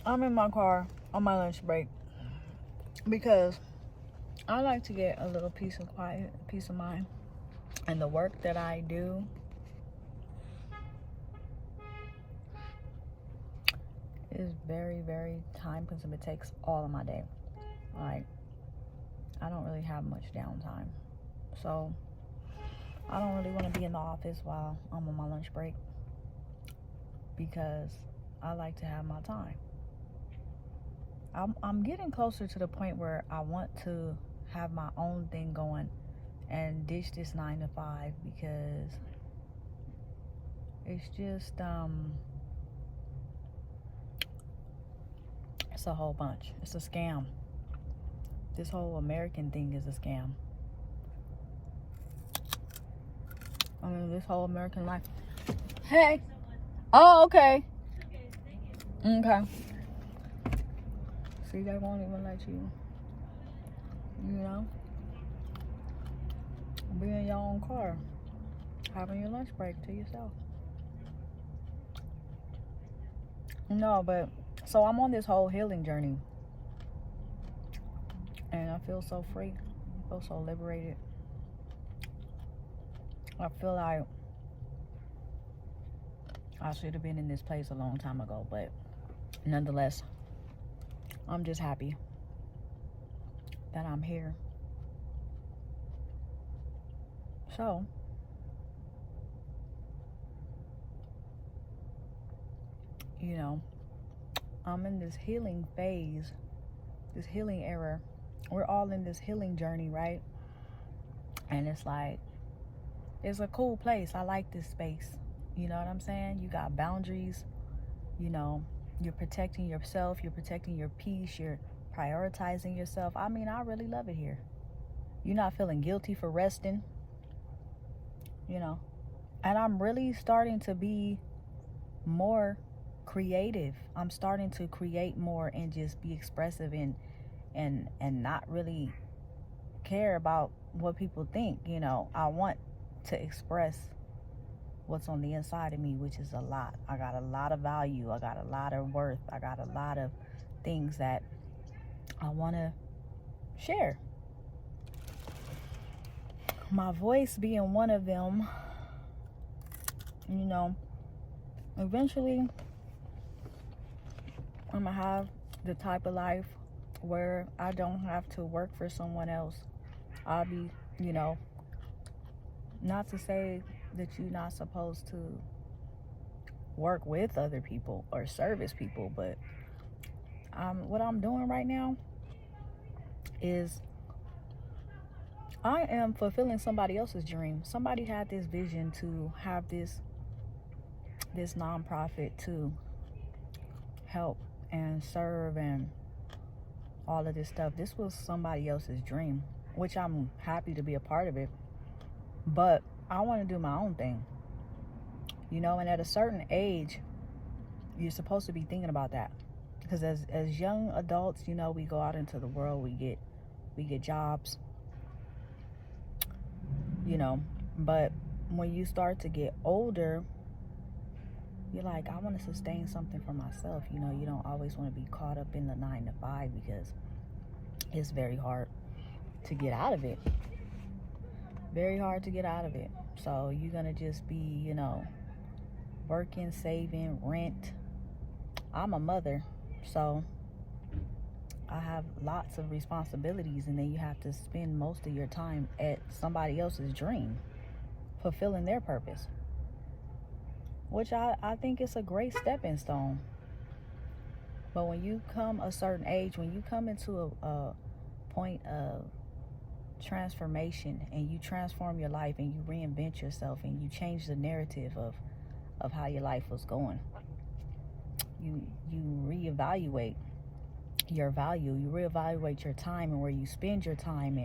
I'm in my car on my lunch break because I like to get a little peace of quiet, peace of mind. And the work that I do is very, very time consuming. It takes all of my day. Like, I don't really have much downtime. So I don't really want to be in the office while I'm on my lunch break because I like to have my time. I'm getting closer to the point where I want to have my own thing going and ditch this 9 to 5 because it's just it's a whole bunch. It's a scam. This whole American thing is a scam. I mean, this whole American life. Hey. Oh, okay. Okay. See, they won't even let you, be in your own car, having your lunch break to yourself. No, but, so I'm on this whole healing journey. And I feel so free. I feel so liberated. I feel like I should have been in this place a long time ago, but nonetheless, I'm just happy that I'm here. So, I'm in this healing phase, this healing era. We're all in this healing journey, right? And it's like, it's a cool place. I like this space. You know what I'm saying? You got boundaries. You're protecting yourself. You're protecting your peace. You're prioritizing yourself. I mean, I really love it here. You're not feeling guilty for resting. And I'm really starting to be more creative. I'm starting to create more and just be expressive and not really care about what people think. I want to express what's on the inside of me, which is a lot. I got a lot of value. I got a lot of worth. I got a lot of things that I want to share. My voice being one of them. Eventually I'm gonna have the type of life where I don't have to work for someone else. I'll be, not to say that you're not supposed to work with other people or service people, but what I'm doing right now is I am fulfilling somebody else's dream. Somebody had this vision to have this nonprofit to help and serve and all of this stuff. This was somebody else's dream, which I'm happy to be a part of it. But I want to do my own thing. And at a certain age, you're supposed to be thinking about that. Because as young adults, we go out into the world, we get jobs, but when you start to get older, you're like, I want to sustain something for myself. You don't always want to be caught up in the 9 to 5 because it's very hard to get out of it. Very hard to get out of it. So you're going to just be, working, saving, rent. I'm a mother, so I have lots of responsibilities, and then you have to spend most of your time at somebody else's dream, fulfilling their purpose. Which I think is a great stepping stone. But when you come a certain age, when you come into a point of transformation and you transform your life and you reinvent yourself and you change the narrative of how your life was going, you reevaluate your value. You reevaluate your time and where you spend your time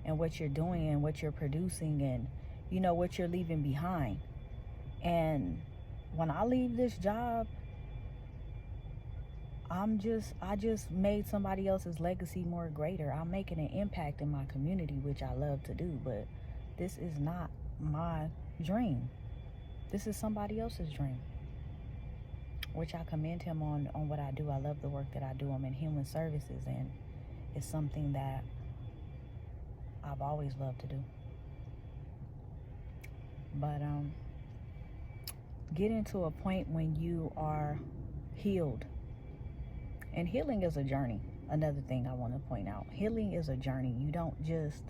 and what you're doing and what you're producing and what you're leaving behind. And when I leave this job, I just made somebody else's legacy more greater. I'm making an impact in my community, which I love to do, but this is not my dream. This is somebody else's dream, which I commend him on what I do. I love the work that I do. I'm in human services, and it's something that I've always loved to do. But getting to a point when you are healed, and healing is a journey. Another thing I want to point out, healing is a journey. You don't just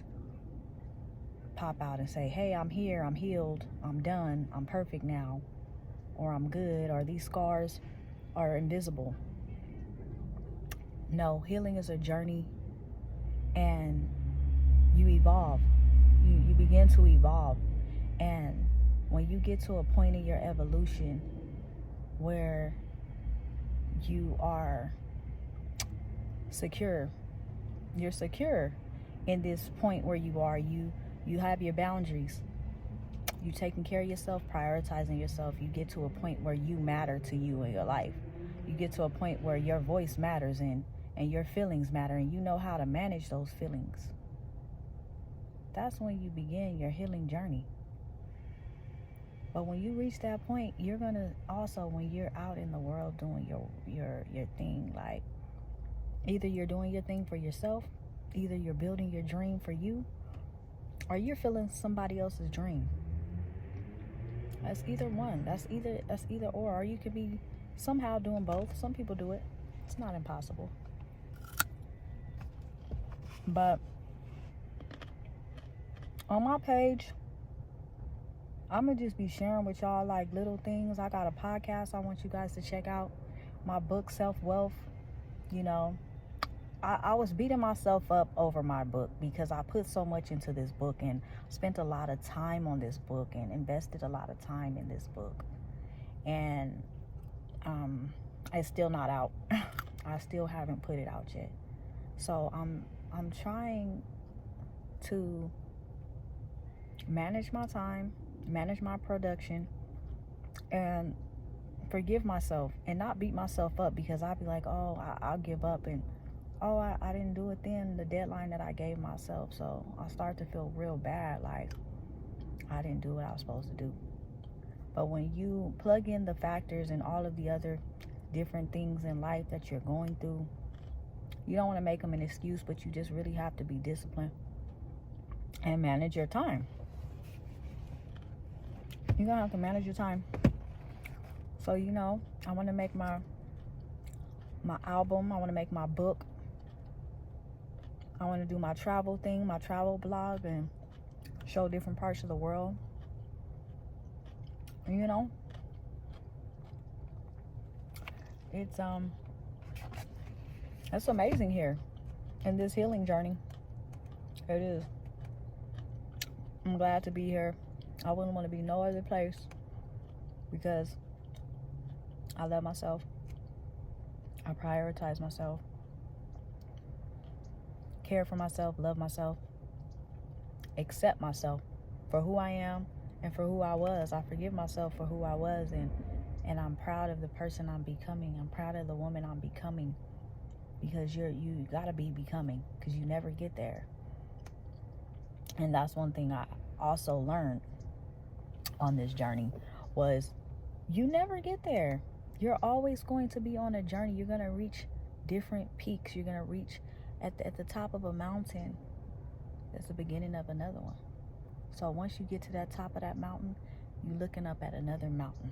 pop out and say, hey, I'm here, I'm healed, I'm done, I'm perfect now, or I'm good, or these scars are invisible. No, healing is a journey, and you evolve. You begin to evolve. And when you get to a point in your evolution where you are secure, you're secure in this point where you are, you have your boundaries, you taking care of yourself, prioritizing yourself. You get to a point where you matter to you in your life. You get to a point where your voice matters, and your feelings matter, and you know how to manage those feelings. That's when you begin your healing journey. But when you reach that point, you're gonna also, when you're out in the world doing your thing, like either you're doing your thing for yourself, either you're building your dream for you, or you're filling somebody else's dream. That's either one. That's either or you could be somehow doing both. Some people do it. It's not impossible. But on my page, I'm gonna just be sharing with y'all like little things. I got a podcast I want you guys to check out. My book, Self-Wealth. You know, I was beating myself up over my book because I put so much into this book and spent a lot of time on this book and invested a lot of time in this book. And it's still not out. I still haven't put it out yet. So I'm trying to manage my time, manage my production, and forgive myself and not beat myself up, because I'll be like, oh, I'll give up, and oh, I didn't do it then, the deadline that I gave myself. So I start to feel real bad, like I didn't do what I was supposed to do. But when you plug in the factors and all of the other different things in life that you're going through, you don't want to make them an excuse, but you just really have to be disciplined and manage your time. You're gonna have to manage your time. So, you know, I want to make my album. I want to make my book. I want to do my travel thing, my travel blog, and show different parts of the world. You know, it's amazing here in this healing journey. It is. I'm glad to be here. I wouldn't want to be no other place, because I love myself. I prioritize myself, care for myself, love myself, accept myself for who I am and for who I was. I forgive myself for who I was, and I'm proud of the person I'm becoming. I'm proud of the woman I'm becoming, because you gotta be becoming, because you never get there. And that's one thing I also learned on this journey, was you never get there. You're always going to be on a journey. You're going to reach different peaks. You're going to reach at the top of a mountain. That's the beginning of another one. So once you get to that top of that mountain, you're looking up at another mountain.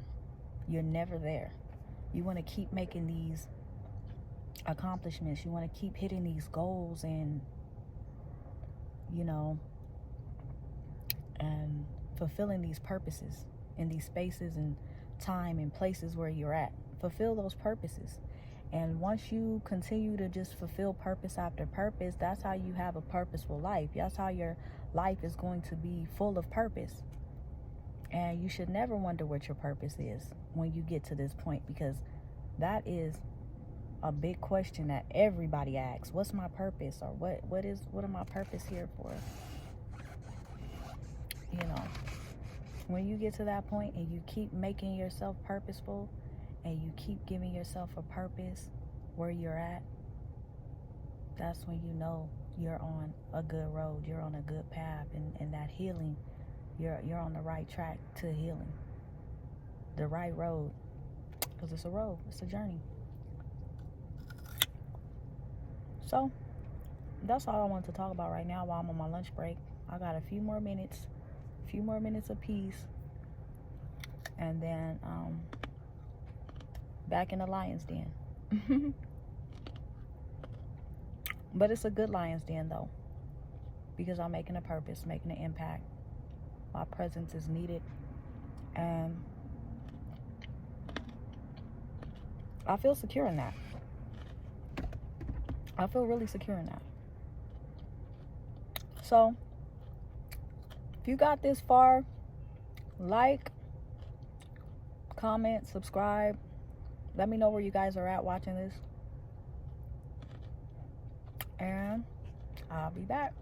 You're never there. You want to keep making these accomplishments. You want to keep hitting these goals, and, you know, and fulfilling these purposes in these spaces and time and places where you're at. Fulfill those purposes. And once you continue to just fulfill purpose after purpose, that's how you have a purposeful life. That's how your life is going to be full of purpose. And you should never wonder what your purpose is when you get to this point, because that is a big question that everybody asks. What's my purpose? Or what am my purpose here for? You know, when you get to that point and you keep making yourself purposeful and you keep giving yourself a purpose where you're at, that's when you know you're on a good road, you're on a good path, and that healing, you're on the right track to healing, the right road, because it's a road, it's a journey. So that's all I wanted to talk about right now while I'm on my lunch break. I got a few more minutes of peace, and then back in the lion's den. But it's a good lion's den though, because I'm making a purpose, making an impact. My presence is needed, and I feel secure in that. I feel really secure in that. So if you got this far, like, comment, subscribe. Let me know where you guys are at watching this, and I'll be back.